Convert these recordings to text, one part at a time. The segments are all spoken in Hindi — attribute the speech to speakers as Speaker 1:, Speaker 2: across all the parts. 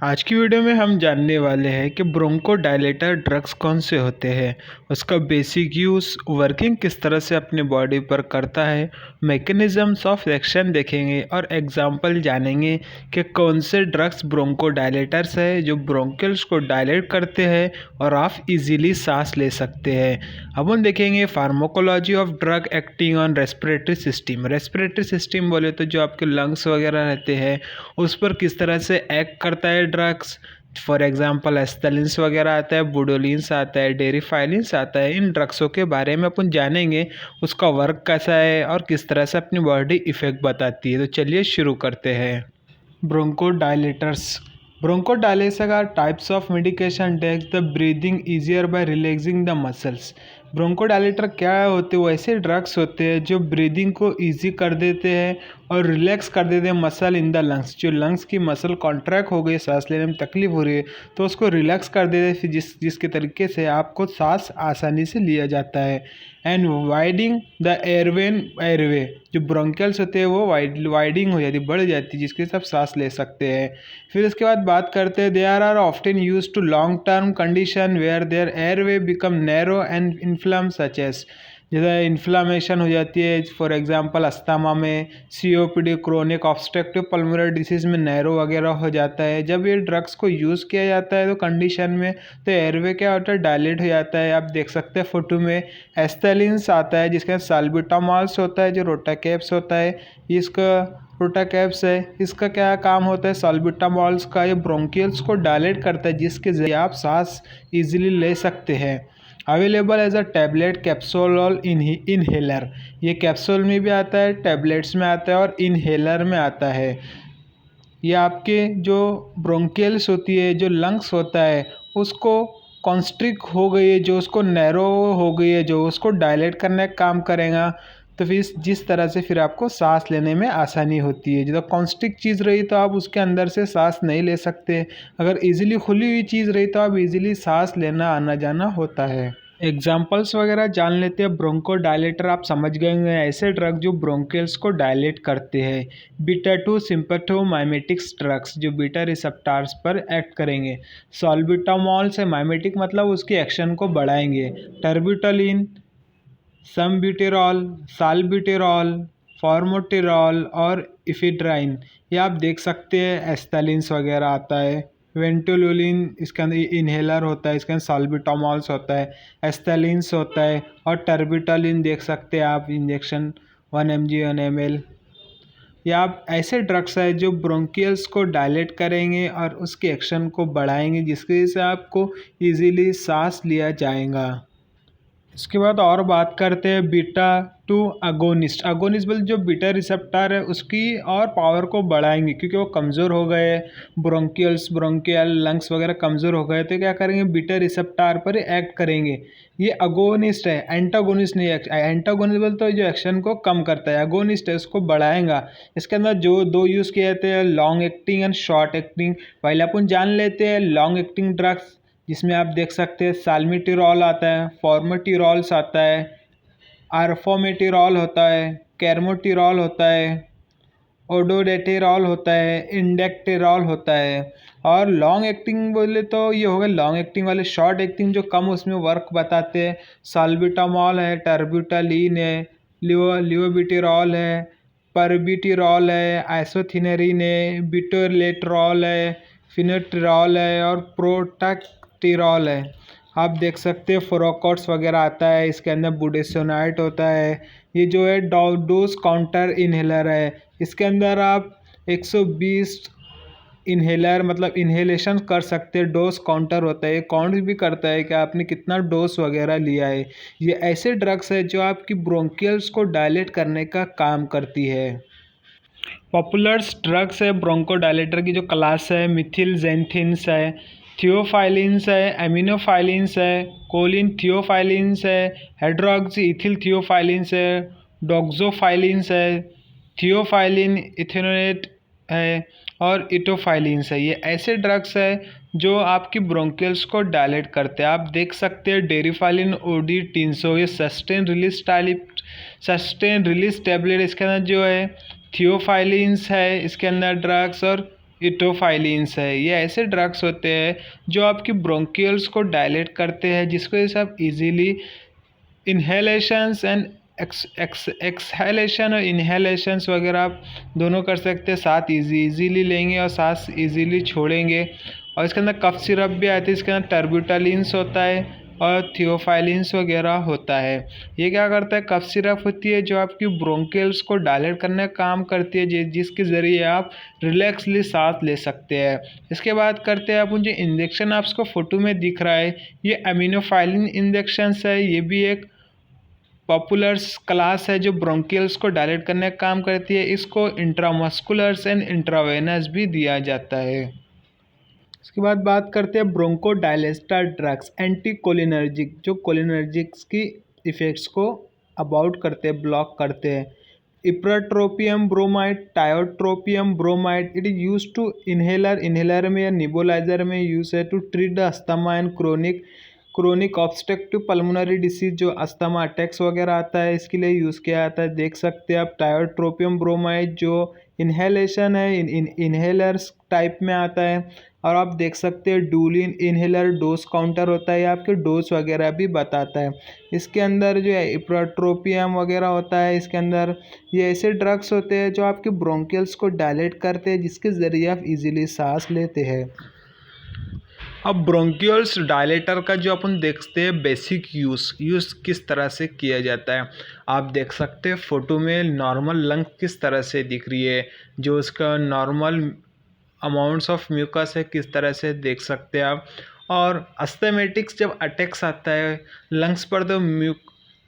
Speaker 1: आज की वीडियो में हम जानने वाले हैं कि ब्रोंकोडायलेटर ड्रग्स कौन से होते हैं, उसका बेसिक यूज़, वर्किंग किस तरह से अपनी बॉडी पर करता है, मैकेनिज़म्स ऑफ एक्शन देखेंगे और एग्जांपल जानेंगे कि कौन से ड्रग्स ब्रोंकोडायलेटर्स है जो ब्रोंकियल्स को डायलेट करते हैं और आप इजीली सांस ले सकते हैं। अब हम देखेंगे pharmacology of drug acting on respiratory system बोले तो जो आपके लंग्स वगैरह रहते हैं उस पर किस तरह से एक्ट करता है ड्रग्स। फॉर एग्जांपल एस्थेलिन्स वगैरह आता है, बुडोलिन्स आता है, डेरिफाइलिन्स आता है। इन ड्रग्सों के बारे में अपन जानेंगे, उसका वर्क कैसा है और किस तरह से अपनी बॉडी इफेक्ट बताती है। तो चलिए शुरू करते हैं। Bronchodilators are types of medication takes the breathing easier by relaxing the muscles. Bronchodilator क्या होते हैं? वो ऐसे ड्रग्स होते हैं जो ब्रीदिंग को इजी कर देते हैं और रिलैक्स कर देते हैं मसल इन द लंग्स। जो लंग्स की मसल कॉन्ट्रैक्ट हो गई, सांस लेने में तकलीफ हो रही है तो उसको रिलैक्स कर देते हैं, फिर जिसके तरीके से आपको सांस आसानी से लिया जाता है। एंड वाइडिंग द एयरवे जो ब्रोंकियल्स होते हैं वो वाइडिंग हो जाती, बढ़ जाती है, जिसके सब सांस ले सकते हैं। फिर उसके बाद बात करते हैं, they are often use to long term condition where their airway become narrow and inflame such as, जैसे इन्फ्लामेशन हो जाती है। फॉर एग्जांपल अस्थमा में, COPD, chronic obstructive pulmonary disease में नैरो वगैरह हो जाता है। जब ये ड्रग्स को यूज़ किया जाता है तो कंडीशन में तो एयरवे क्या होता है, डायलेट हो जाता है। आप देख सकते हैं फोटो में एस्थेलिन्स आता है जिसके साल्बिटामॉल्स होता है, जो रोटाकेप्स होता है, इसका रोटाकेप्स है। इसका क्या काम होता है, साल्बिटामॉल्स का, ये ब्रोंकियल्स को डायलेट करता है जिसके जरिए आप सांस इजीली ले सकते हैं। Available as a tablet, capsule और इनहेलर। ये कैप्सूल में भी आता है, टैबलेट्स में आता है और इनहेलर में आता है। ये आपके जो ब्रोंकियल्स होती है, जो लंग्स होता है उसको कॉन्स्ट्रिक्ट हो गई है, जो उसको नैरो हो गई है, जो उसको डायलेट करने का काम करेगा। तो फिर जिस तरह से फिर आपको सांस लेने में आसानी होती है। जब कॉन्स्ट्रिक्ट चीज़ रही तो आप उसके अंदर से सांस नहीं ले सकते, अगर इजीली खुली हुई चीज़ रही तो आप इजीली सांस लेना आना जाना होता है। एग्जाम्पल्स वगैरह जान लेते हैं। ब्रोंकोडायलेटर आप समझ गए होंगे, ऐसे ड्रग जो ब्रोंकियल्स को डायलेट करते हैं। बीटा 2 सिंपैथोमाइमेटिक्स ड्रग्स जो बीटा रिसेप्टर्स पर एक्ट करेंगे। सॉल्बिटामॉल से, माइमेटिक मतलब उसकी एक्शन को बढ़ाएंगे। टर्बिटोलिन, समब्यूटेरॉल, साल्बिटेरॉल, फॉर्मोटेरॉल और इफेड्राइन, ये आप देख सकते हैं। एस्थेलिन्स वगैरह आता है। वेंटोलुलिन इसके अंदर इनहेलर होता है, इसके अंदर साल्बिटामॉल्स होता है, एस्थेलिन्स होता है और टर्बिटोलिन देख सकते हैं आप, इंजेक्शन 1 mg 1 ml। ये आप ऐसे ड्रग्स है जो ब्रोंकियल्स को डायलेट करेंगे और उसके एक्शन को बढ़ाएंगे जिसकी वजह से आपको इजीली सांस लिया जाएगा। इसके बाद और बात करते हैं बीटा 2 अगोनिस्ट। अगोनिस्ट बोल जो बीटा रिसेप्टर है उसकी और पावर को बढ़ाएंगे क्योंकि वो कमज़ोर हो गए, ब्रोंकियल लंग्स वगैरह कमज़ोर हो गए, तो क्या करेंगे, बीटा रिसेप्टर पर एक्ट करेंगे। ये अगोनिस्ट है, एंटागोनिस्ट नहीं है। एंटागोनिस्ट बोल तो जो एक्शन को कम करता है, अगोनिस्ट है उसको बढ़ाएगा। इसके अंदर जो दो यूज़ किए जाते हैं, long acting and short acting. पहले अपन जान लेते हैं लॉन्ग एक्टिंग ड्रग्स, जिसमें आप देख सकते हैं साल्मिटेरॉल आता है, फॉर्मोटेरॉल्स आता है, आर्फोमेटेरॉल होता है, कैरमोटेरॉल होता है, ओडोडेटेरॉल होता है, इंडेक्टेरॉल होता है। और लॉन्ग एक्टिंग बोले तो ये हो गए लॉन्ग एक्टिंग वाले। शॉर्ट एक्टिंग जो कम उसमें वर्क बताते हैं, साल्बिटामॉल है, टर्ब्यूटालिन है, लियोबिटेरॉल है, परबिटेरॉल है, आइसोथिनेरिन है, बिटोलेट्रॉल है, फिनोट्रिरॉल है और प्रोटाक्टिरॉल है। आप देख सकते हैं फोरोकोट्स वगैरह आता है, इसके अंदर बुडेसोनाइट होता है। ये जो है डोज काउंटर इनहेलर है, इसके अंदर आप 120 इनहेलर मतलब इनहेलेशन कर सकते हैं। डोज काउंटर होता है, ये काउंट भी करता है कि आपने कितना डोज वगैरह लिया है। ये ऐसे ड्रग्स है जो आपकी ब्रोंकियल्स को डायलेट करने का काम करती है। पॉपुलर ड्रग्स है ब्रोंकोडायलेटर की जो क्लास है, मिथिलजेंथिन्स है, थियोफाइलिन्स है, एमिनोफाइलिन्स है, कोलिन थियोफाइलिन्स है, हाइड्रोक्सी इथिल थियोफाइलिन्स है, डॉक्सोफाइलिन्स है, थियोफाइलिन इथेनोनेट है और इटोफाइलिन्स है। ये ऐसे ड्रग्स है जो आपकी ब्रोंकियल्स को डायलेट करते हैं। आप देख सकते हैं डेरिफाइलिन ओडी 300, ये सस्टेन रिलीज टैबलेट। इसके अंदर जो है थियोफाइलिन्स है इसके अंदर ड्रग्स, और इटोफाइलिन्स है। ये ऐसे ड्रग्स होते हैं जो आपकी ब्रोंकियल्स को डायलेट करते हैं, जिसकी वजह से आप इजीली इन्हेलेशंस एंड एक्सहेलेशन और इन्हेलेशंस वगैरह आप दोनों कर सकते हैं। साथ इजीली लेंगे और सांस इजीली छोड़ेंगे। और इसके अंदर कफ सिरप भी आती है, इसके अंदर टर्ब्यूटालिन्स होता है और थियोफाइलिन्स वगैरह होता है। ये क्या करता है, कफ सिरप होती है जो आपकी ब्रोंकियल्स को डायलेट करने का काम करती है, जिसके ज़रिए आप रिलैक्सली सांस ले सकते हैं। इसके बाद करते हैं आप जो इंजेक्शन आपको फ़ोटो में दिख रहा है, ये एमिनोफाइलिन इंजेक्शंस है। ये भी एक पॉपुलर क्लास है जो ब्रोंकियल्स को डायलेट करने का काम करती है। इसको इंट्रामस्कुलर्स एंड इंट्रावेनस भी दिया जाता है। इसके बाद बात करते हैं ब्रोंकोडायलेस्टर ड्रग्स, एंटीकोलिनर्जिक, जो कोलिनर्जिक्स की इफ़ेक्ट्स को अबाउट करते हैं, ब्लॉक करते हैं। Ipratropium bromide, tiotropium bromide, it is use to inhaler में या निबोलाइजर में यूज है to treat the asthma and chronic obstructive pulmonary disease, जो अस्थमा अटैक्स वगैरह आता है, इसके लिए यूज़ किया जाता है। देख सकते हैं आप टायोट्रोपियम ब्रोमाइड जो इन्हेलेशन है, इन्हेलर्स टाइप में आता है। और आप देख सकते हैं डूलिन इन्हेलर डोज काउंटर होता है, ये आपके डोज वगैरह भी बताता है। इसके अंदर जो है इप्राट्रोपियम वगैरह होता है, इसके अंदर ये ऐसे ड्रग्स होते हैं जो आपके ब्रोंकियल्स को डायलेट करते हैं, जिसके ज़रिए आप इजीली सांस लेते हैं। अब ब्रोंकियल्स डायलेटर का जो अपन देखते हैं बेसिक यूज़ किस तरह से किया जाता है, आप देख सकते हैं फ़ोटो में नॉर्मल लंग किस तरह से दिख रही है, जो उसका नॉर्मल अमाउंट्स ऑफ म्यूकस है किस तरह से देख सकते हैं आप। और अस्थमेटिक्स जब अटैक्स आता है लंग्स पर, तो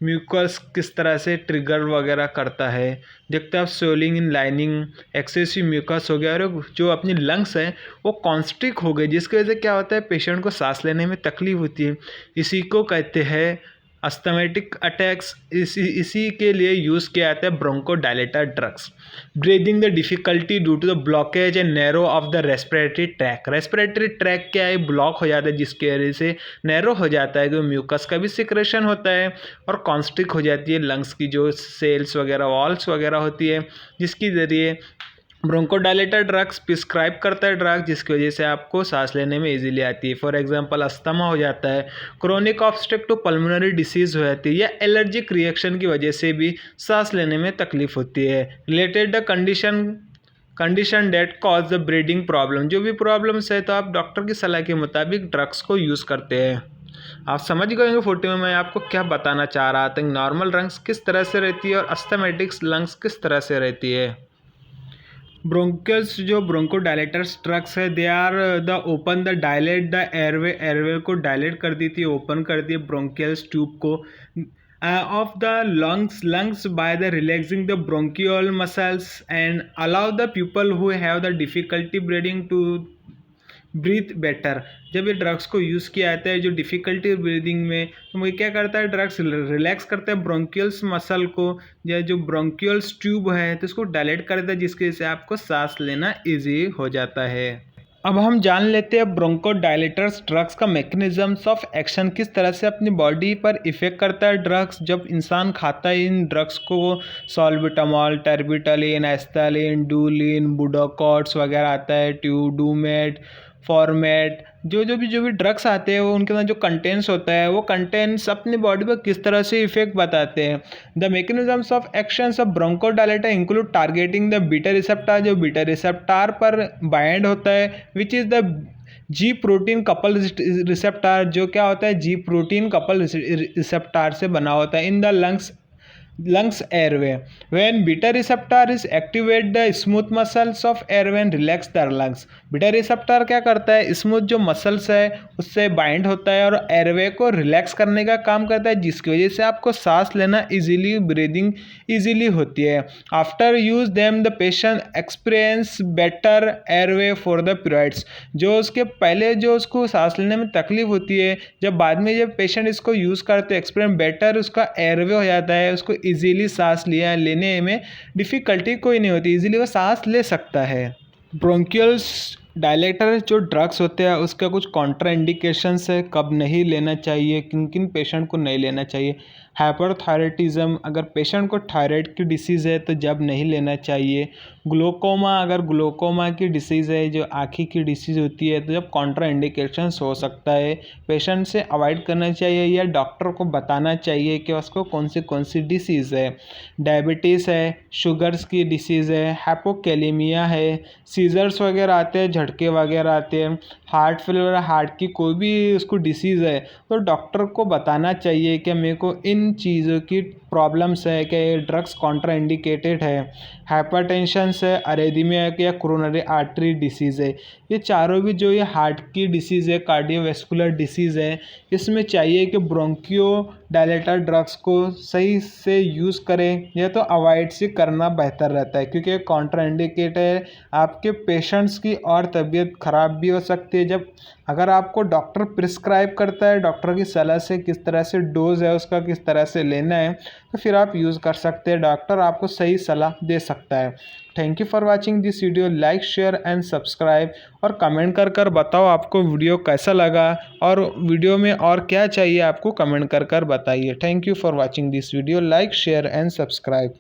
Speaker 1: म्यूकस किस तरह से ट्रिगर वगैरह करता है, देखते हैं आप। Swelling in lining, excessive mucus हो गया और जो अपनी लंग्स हैं वो कॉन्स्ट्रिक्ट हो गए, जिसकी वजह से क्या होता है, पेशेंट को सांस लेने में तकलीफ होती है। इसी को कहते हैं अस्थमेटिक अटैक्स। इसी के लिए यूज़ किया जाता है bronchodilator drugs. Breathing the difficulty due to the blockage and narrow of the respiratory track. Respiratory track क्या है, ब्लॉक हो जाता है, जिसकी वजह से नैरो हो जाता है, कि म्यूकस का भी सिक्रेशन होता है और कॉन्स्ट्रिक्ट हो जाती है लंग्स की जो सेल्स वगैरह, वॉल्स वगैरह होती है, जिसके ज़रिए ब्रोंकोडायलेटर ड्रग्स प्रिस्क्राइब करता है ड्रग, जिसकी वजह से आपको सांस लेने में इजीली आती है। फॉर एग्जांपल अस्थमा हो जाता है, क्रोनिक ऑब्स्ट्रक्टिव पल्मोनरी डिसीज़ हो जाती है, या एलर्जिक रिएक्शन की वजह से भी सांस लेने में तकलीफ होती है। Related the condition date cause the breathing problem, जो भी प्रॉब्लम्स है तो आप डॉक्टर की सलाह के मुताबिक ड्रग्स को यूज़ करते हैं। आप समझ गए होंगे फोटो में मैं आपको क्या बताना चाह रहा था, नॉर्मल लंग्स किस तरह से रहती है और अस्थमेटिक्स लंग्स किस तरह से रहती है। ब्रोंकियल्स जो ब्रोंकोडायलेटर्स ड्रग्स है, they are the open the dilate the airway को डायलेट कर दी थी, ओपन कर दिए ब्रोंकियल्स ट्यूब को of the lungs by the relaxing the bronchial muscles and allow the people who have the difficulty breathing to breathe better. जब ये ड्रग्स को यूज़ किया जाता है जो डिफ़िकल्टी ब्रीदिंग में, तो वो क्या करता है, ड्रग्स रिलैक्स करता है ब्रोंकियल्स मसल को, या जो ब्रोंकियल्स ट्यूब है तो इसको डायलेट करता है, जिसकी वजह से आपको सांस लेना इजी हो जाता है। अब हम जान लेते हैं ब्रोंकोडायलेटर्स ड्रग्स का मैकेनिज्म्स ऑफ एक्शन, किस तरह से अपनी बॉडी पर इफ़ेक्ट करता है ड्रग्स जब इंसान खाता है इन ड्रग्स को। सॉल्बिटामॉल, टर्बिटालिन, एस्थालिन, डूलिन, बुडोकॉट्स वगैरह आता है, डूमेट, फॉर्मेट, जो भी ड्रग्स आते हैं वो उनके अंदर जो कंटेंट्स होता है वो कंटेंट्स अपनी बॉडी पर किस तरह से इफेक्ट बताते हैं। The mechanisms of actions of bronchodilator include targeting the beta receptor, जो बीटा रिसेप्टर पर बाइंड होता है, which is the ji protein couple receptor, जो क्या होता है, जी प्रोटीन कपल रिसेप्टर से बना होता है in the lungs airway. When beta receptor is activate the smooth muscles of airway and relax the lungs. Beta receptor क्या करता है, स्मूथ जो मसल्स है उससे बाइंड होता है और एयरवे को रिलैक्स करने का काम करता है, जिसकी वजह से आपको सांस लेना इजीली, ब्रीदिंग इजीली होती है। After use them the patient experience better airway for the periods, जो उसके पहले जो उसको सांस लेने में तकलीफ होती है, जब बाद में जब पेशेंट इसको यूज़ करते हैं एक्सपीरियंस बेटर उसका एयरवे हो जाता है, उसको इजीली सांस लेने में डिफ़िकल्टी कोई नहीं होती, इजीली वो सांस ले सकता है। ब्रोंकियल्स डायलेटर जो ड्रग्स होते हैं उसका कुछ कॉन्ट्रा इंडिकेशंस है, कब नहीं लेना चाहिए, किन किन पेशेंट को नहीं लेना चाहिए। हाइपरथायराइडिज्म, अगर पेशेंट को थायराइड की डिसीज़ है तो जब नहीं लेना चाहिए। ग्लोकोमा, अगर ग्लोकोमा की डिसीज़ है जो आँखी की डिसीज़ होती है तो जब कॉन्ट्रा इंडिकेशंस हो सकता है, पेशेंट से अवॉइड करना चाहिए या डॉक्टर को बताना चाहिए कि उसको कौन सी डिसीज़ है। डायबिटीज़ है, शुगर्स की डिसीज़ है, हाइपोकैलेमिया है, सीजर्स वगैरह आते हैं, झटके वगैरह आते हैं, हार्ट फेलियर, हार्ट की कोई भी उसको डिसीज़ है तो डॉक्टर को बताना चाहिए कि मेरे को इन चीज़ों की प्रॉब्लम्स है, कि ये ड्रग्स कॉन्ट्रा इंडिकेटेड है। हाइपरटेंशन है, अरेदमिया है या कोरोनरी आर्टरी डिसीज़ है, ये चारों भी जो ये हार्ट की डिसीज़ है, कार्डियोवैस्कुलर डिसीज़ है, इसमें चाहिए कि ब्रोंकियो डायलेटर ड्रग्स को सही से यूज़ करें, या तो अवॉइड से करना बेहतर रहता है क्योंकि कॉन्ट्रा इंडिकेट है। आपके पेशेंट्स की और तबीयत ख़राब भी हो सकती है। जब अगर आपको डॉक्टर प्रिस्क्राइब करता है, डॉक्टर की सलाह से किस तरह से डोज है उसका किस तरह से लेना है, तो फिर आप यूज़ कर सकते हैं, डॉक्टर आपको सही सलाह दे सकता है। Thank you for watching this video. Like, share and subscribe, और कमेंट कर बताओ आपको वीडियो कैसा लगा, और वीडियो में और क्या चाहिए आपको कमेंट कर बताइए। Thank you for watching this video. Like, share and subscribe.